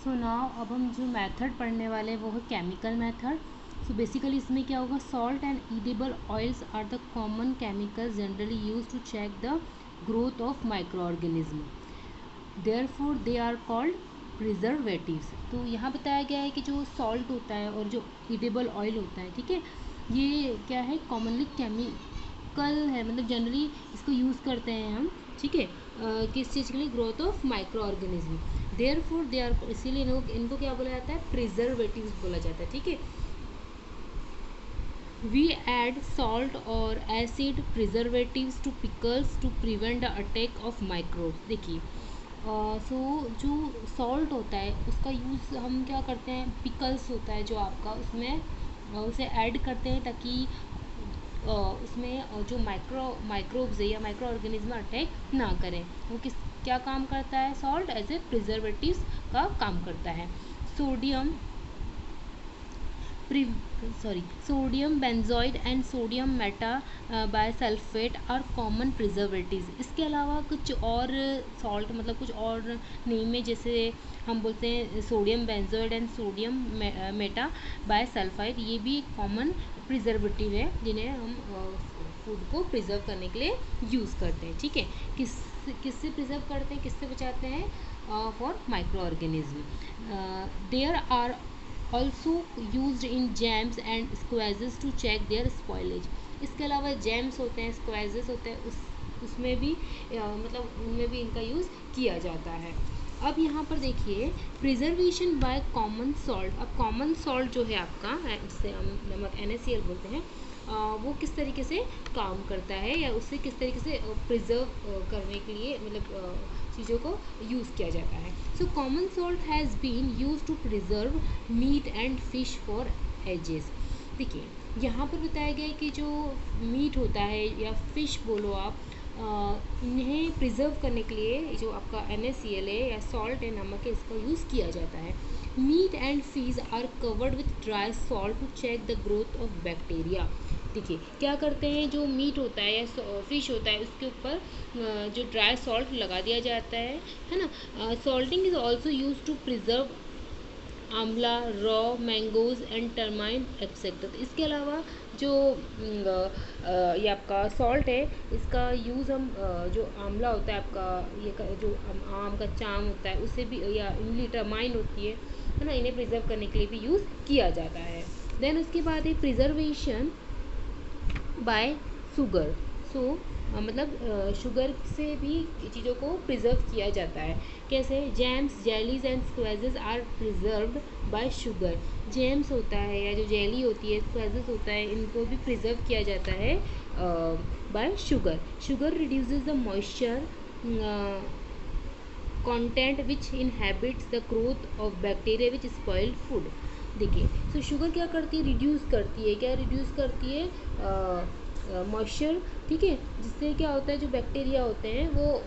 So now अब हम जो मेथड पढ़ने वाले हैं वो है केमिकल मेथड। सो बेसिकली इसमें क्या होगा, salt and edible oils are the common chemicals generally use to check the growth of micro organism, therefore they are called preservatives. तो यहाँ बताया गया है कि जो सॉल्ट होता है और जो ईडेबल ऑयल होता है, ठीक है, ये क्या है, कॉमनली केमिकल है, मतलब जनरली इसको यूज़ करते हैं हम, ठीक है, किस चीज़ के लिए, growth of micro organism. Therefore they are, इसीलिए इनको क्या बोला जाता है, प्रिजर्वेटिव्स बोला जाता है, ठीक है। We add salt or acid preservatives to pickles to prevent the attack of microbes। देखिए, सो जो सॉल्ट होता है उसका यूज़ हम क्या करते हैं, पिकल्स होता है जो आपका, उसमें उसे ऐड करते हैं ताकि उसमें जो माइक्रोब्स है या माइक्रो ऑर्गेनिज्म अटैक ना करें। वो किस क्या काम करता है, सॉल्ट एज ए प्रिजर्वेटिव्स का काम करता है। Sodium sodium benzoate and sodium meta bisulphate are common preservatives. इसके अलावा कुछ और सॉल्ट, मतलब कुछ और नेम में, जैसे हम बोलते हैं sodium benzoate and sodium meta bisulphide, ये भी एक कॉमन प्रिजर्वेटिव है जिन्हें हम फूड को प्रिजर्व करने के लिए यूज़ करते हैं, ठीक है। किससे प्रिजर्व करते हैं, किससे बचाते हैं, for micro organism. There are also used in jams and squeezes to check their spoilage। इसके अलावा जैम्स होते हैं, स्क्वेजेस होते हैं, उसमें भी मतलब उनमें भी इनका यूज़ किया जाता है। अब यहाँ पर देखिए, प्रिजर्वेशन बाय कॉमन सॉल्ट। अब कॉमन सॉल्ट जो है आपका, जिसे हम नमक NaCl बोलते हैं, वो किस तरीके से काम करता है या उससे किस तरीके से प्रिजर्व करने के लिए, मतलब चीज़ों को यूज़ किया जाता है। So common salt has been use to preserve meat and fish for ages. देखिए, यहाँ पर बताया गया है कि जो मीट होता है या फिश बोलो आप, इन्हें प्रिजर्व करने के लिए जो आपका NaCl है या सॉल्ट है, नमक है, इसका यूज़ किया जाता है। Meat and fish are covered with dry salt to check the growth of bacteria. देखिए, क्या करते हैं, जो मीट होता है या फिश होता है उसके ऊपर जो ड्राई सॉल्ट लगा दिया जाता है ना। Salting is also use to preserve amla, raw mangoes and termite etcetera. इसके अलावा जो ये आपका सॉल्ट है, इसका यूज़ हम जो आंवला होता है आपका, ये जो आम कच्चा आम होता है उससे भी, या इमली टर्माइन होती है ना, इन्हें प्रिजर्व करने के लिए भी यूज़ किया जाता है। देन उसके बाद है प्रिजर्वेशन बाय शुगर। सो मतलब शुगर से भी चीज़ों को प्रिजर्व किया जाता है। कैसे, jams, jellies and squashes are preserved by sugar. Jams होता है या जो जेली होती है, स्क्वेजेस होता है, इनको भी प्रिजर्व किया जाता है bye sugar. Sugar reduces the moisture content which inhabits the growth of bacteria which spoil food. देखिए, सो शुगर क्या करती है, रिड्यूस करती है, क्या रिड्यूस करती है, मॉइस्चर, ठीक है, जिससे क्या होता है, जो बैक्टीरिया होते हैं वो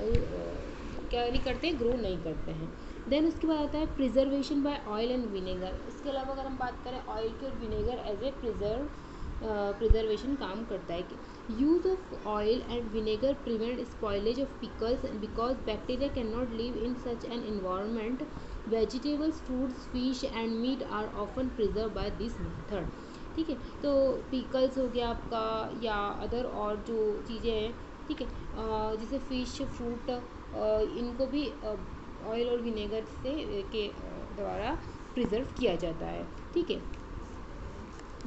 क्या नहीं करते हैं, ग्रो नहीं करते हैं। देन उसके बाद आता है preservation by oil and vinegar. इसके अलावा अगर हम बात करें ऑयल की और विनेगर एज ए प्रिजर्वेशन काम करता है। Use of oil and vinegar prevent spoilage of pickles because bacteria can not live in such an environment. Vegetables, fruits, fish and meat are often preserve by this method. ठीक है, तो pickles हो गया आपका या अदर और जो चीज़ें हैं, ठीक है, जैसे फिश, फ्रूट, इनको भी ऑयल और विनेगर से के द्वारा प्रिजर्व किया जाता है, ठीक है।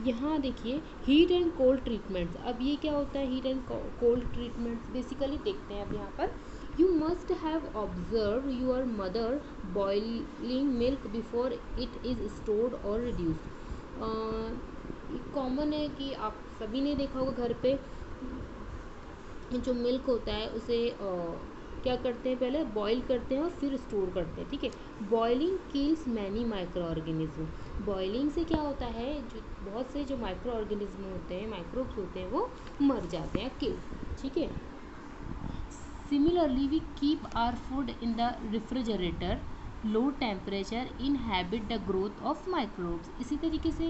यहाँ देखिए, हीट एंड कोल्ड ट्रीटमेंट्स। अब ये क्या होता है, heat and cold treatments, basically देखते हैं अब यहाँ पर। You must have observe your mother boiling milk before it is stored और रिड्यूस्ड। कॉमन है कि आप सभी ने देखा होगा घर पे जो मिल्क होता है उसे क्या करते हैं, पहले बॉईल करते हैं और फिर स्टोर करते हैं, ठीक है। Boiling kills many micro organism. Boiling से क्या होता है, जो बहुत से जो माइक्रो ऑर्गेनिज्म होते हैं, माइक्रोब्स होते हैं, वो मर जाते हैं, किल, ठीक है। Similarly we keep our food in the refrigerator, low temperature inhabit the growth of microbes. इसी तरीके से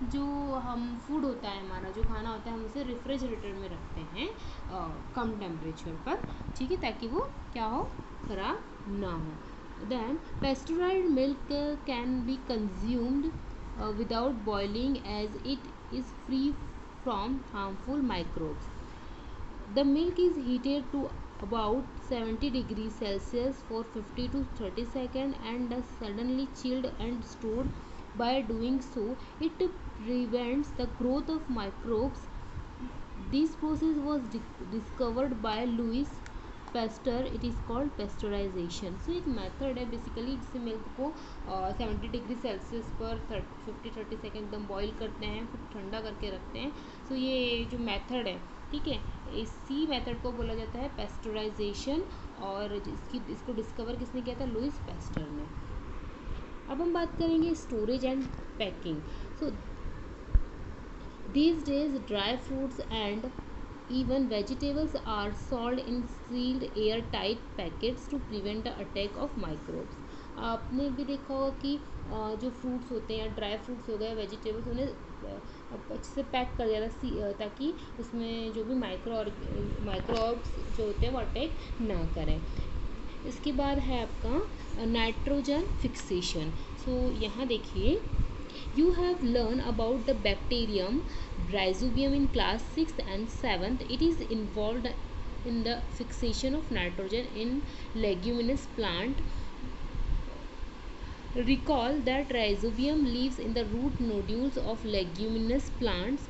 जो हम फूड होता है, हमारा जो खाना होता है, हम उसे रेफ्रिजरेटर में रखते हैं कम टेम्परेचर पर, ठीक है, ताकि वो क्या हो, ख़राब ना हो। Then pasteurized milk can be consumed without boiling as it is free from harmful microbes. The milk is heated to about 70 degrees Celsius for 50 to 30 seconds and is suddenly chilled and stored. By doing so, it prevents the growth of microbes. This process was discovered by Louis Pasteur. It is called pasteurization. So एक method है basically जिससे milk को 70 degree Celsius पर 50-30 second एकदम boil करते हैं, फिर ठंडा करके रखते हैं. सो ये जो मेथड है, ठीक है, इसी मेथड को बोला जाता है पेस्टराइजेशन. और इसको डिस्कवर किसने किया था? लुइस पेस्टर ने. अब हम बात करेंगे storage and packing. So these days dry fruits and even vegetables are sold in sealed airtight packets to prevent the attack of microbes. आपने भी देखा होगा कि जो फ्रूट्स होते हैं, ड्राई फ्रूट्स हो गए, वेजिटेबल्स, उन्हें अच्छे से पैक कर दिया था ताकि उसमें जो भी माइक्रोब्स जो होते हैं वो अटैक ना करें. इसके बाद है आपका नाइट्रोजन फिक्सेशन. सो यहाँ देखिए, you have learned about the bacterium Rhizobium in class 6th and 7th. It is involved in the fixation of nitrogen in leguminous plant. Recall that Rhizobium lives in the root nodules of leguminous plants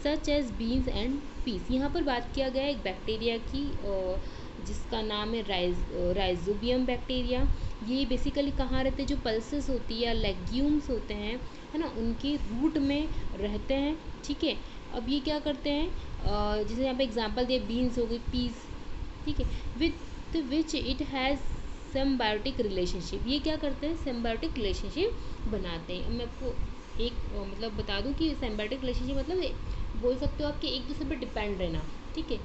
such as beans and peas. यहाँ पर बात किया गया है एक bacteria की जिसका नाम है राइजोबियम बैक्टीरिया. ये बेसिकली कहाँ रहते हैं? जो पल्सेस होती है या लेग्यूम्स होते हैं, है ना, उनके रूट में रहते हैं. ठीक है. अब ये क्या करते हैं? जैसे यहाँ पे एग्जांपल दिए, बीन्स हो गई, पीस, ठीक है, with which it has symbiotic relationship. ये क्या करते हैं? सिम्बायोटिक रिलेशनशिप बनाते हैं. मैं आपको एक मतलब बता दूं कि सिम्बायोटिक रिलेशनशिप मतलब बोल सकते हो आपके एक दूसरे पर डिपेंड रहना. ठीक है.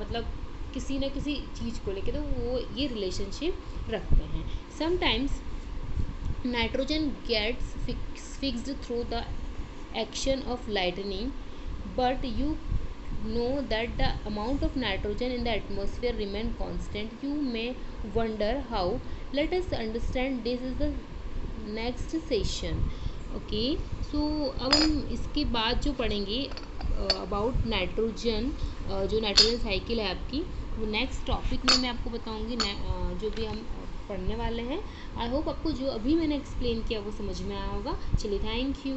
मतलब किसी न किसी चीज़ को लेके तो वो ये रिलेशनशिप रखते हैं. Sometimes nitrogen gets fixed through the action of lightning, but you know that the amount of nitrogen in the atmosphere remain constant. You may wonder how. Let us understand this is the next session. Okay, so अब हम इसके बाद जो पढ़ेंगे about nitrogen, जो nitrogen cycle है आपकी, वो नेक्स्ट टॉपिक में मैं आपको बताऊंगी. जो भी हम पढ़ने वाले हैं. आई होप आपको जो अभी मैंने एक्सप्लेन किया वो समझ में आया होगा. चलिए, थैंक यू.